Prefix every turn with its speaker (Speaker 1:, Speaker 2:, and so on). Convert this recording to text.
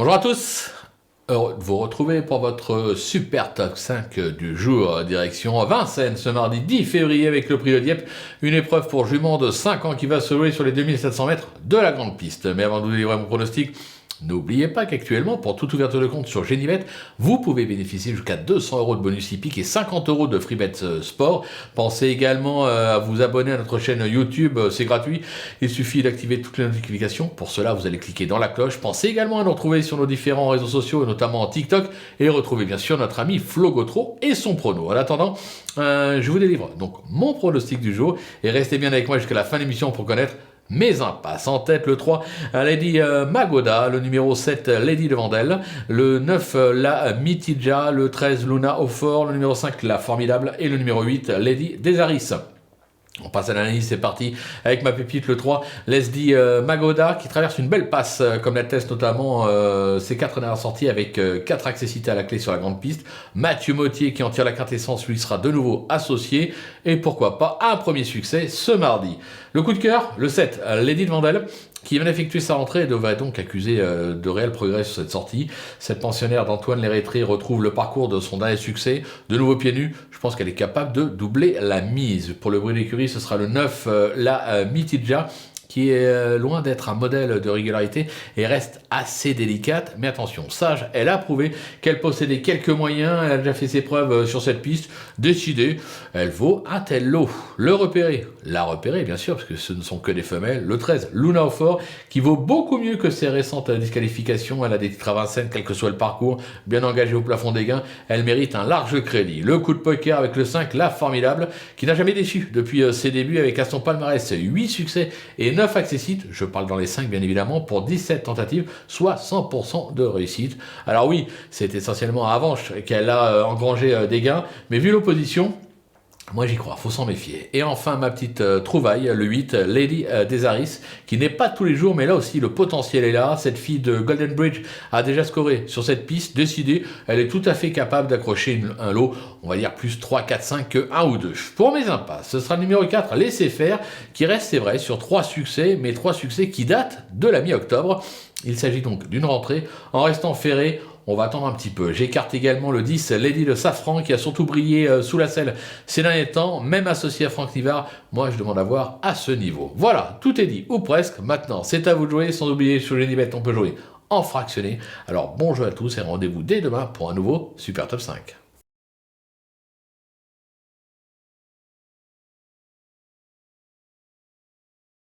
Speaker 1: Bonjour à tous, heureux de vous retrouver pour votre super top 5 du jour, direction Vincennes ce mardi 10 février avec le prix de Dieppe, une épreuve pour jument de 5 ans qui va se jouer sur les 2700 mètres de la grande piste. Mais avant de vous livrer mon pronostic, n'oubliez pas qu'actuellement, pour toute ouverture de compte sur Genibet, vous pouvez bénéficier jusqu'à 200 € de bonus hippique et 50 € de FreeBet Sport. Pensez également à vous abonner à notre chaîne YouTube, c'est gratuit. Il suffit d'activer toutes les notifications. Pour cela, vous allez cliquer dans la cloche. Pensez également à nous retrouver sur nos différents réseaux sociaux, notamment TikTok, et retrouver bien sûr notre ami Flo Gautreau et son prono. En attendant, je vous délivre donc mon pronostic du jour et restez bien avec moi jusqu'à la fin de l'émission pour connaître mes impasses. En tête, le 3, Lady Magoda, le numéro 7, Lady de Vandel, le 9, la Mitidja, le 13, Luna Ofor, le numéro 5, la Formidable, et le numéro 8, Lady Desaris. On passe à l'analyse, c'est parti avec ma pépite le 3, Leslie Magoda qui traverse une belle passe comme l'atteste notamment ses 4 dernières sorties avec 4 accessités à la clé sur la grande piste. Mathieu Mottier qui en tire la quintessence lui sera de nouveau associé et pourquoi pas un premier succès ce mardi. Le coup de cœur, le 7, Lady de Vandel qui vient d'effectuer sa rentrée et devrait donc accuser de réels progrès sur cette sortie. Cette pensionnaire d'Antoine Lérétré retrouve le parcours de son dernier succès. De nouveau pieds nus, je pense qu'elle est capable de doubler la mise. Pour le bruit d'écurie, ce sera le 9, la Mitidja, qui est loin d'être un modèle de régularité et reste assez délicate. Mais attention, sage, elle a prouvé qu'elle possédait quelques moyens, elle a déjà fait ses preuves sur cette piste. Décidée, elle vaut un tel lot. Le repérer, la repérer bien sûr, parce que ce ne sont que des femelles. Le 13, Luna Ofor, qui vaut beaucoup mieux que ses récentes disqualifications. Elle a des titres à Vincennes, quel que soit le parcours, bien engagée au plafond des gains. Elle mérite un large crédit. Le coup de poker avec le 5, la Formidable, qui n'a jamais déçu depuis ses débuts avec à son palmarès 8 succès et 9 accessites, je parle dans les 5 bien évidemment, pour 17 tentatives, soit 100% de réussite. Alors oui, c'est essentiellement à Avanches qu'elle a engrangé des gains, mais vu l'opposition, moi j'y crois, faut s'en méfier. Et enfin ma petite trouvaille, le 8, Lady Desaris, qui n'est pas tous les jours, mais là aussi le potentiel est là. Cette fille de Golden Bridge a déjà scoré sur cette piste, décidée, elle est tout à fait capable d'accrocher un lot, on va dire plus 3, 4, 5 que 1 ou 2. Pour mes impasses, ce sera le numéro 4, Laissez faire, qui reste, c'est vrai, sur 3 succès, mais 3 succès qui datent de la mi-octobre. Il s'agit donc d'une rentrée, en restant ferré. On va attendre un petit peu. J'écarte également le 10, Lady de Safran, qui a surtout brillé sous la selle ces derniers temps, même associé à Franck Nivard. Moi, je demande à voir à ce niveau. Voilà, tout est dit, ou presque. Maintenant, c'est à vous de jouer. Sans oublier, sur Genibet, on peut jouer en fractionné. Alors, bon jeu à tous et rendez-vous dès demain pour un nouveau Super Top 5.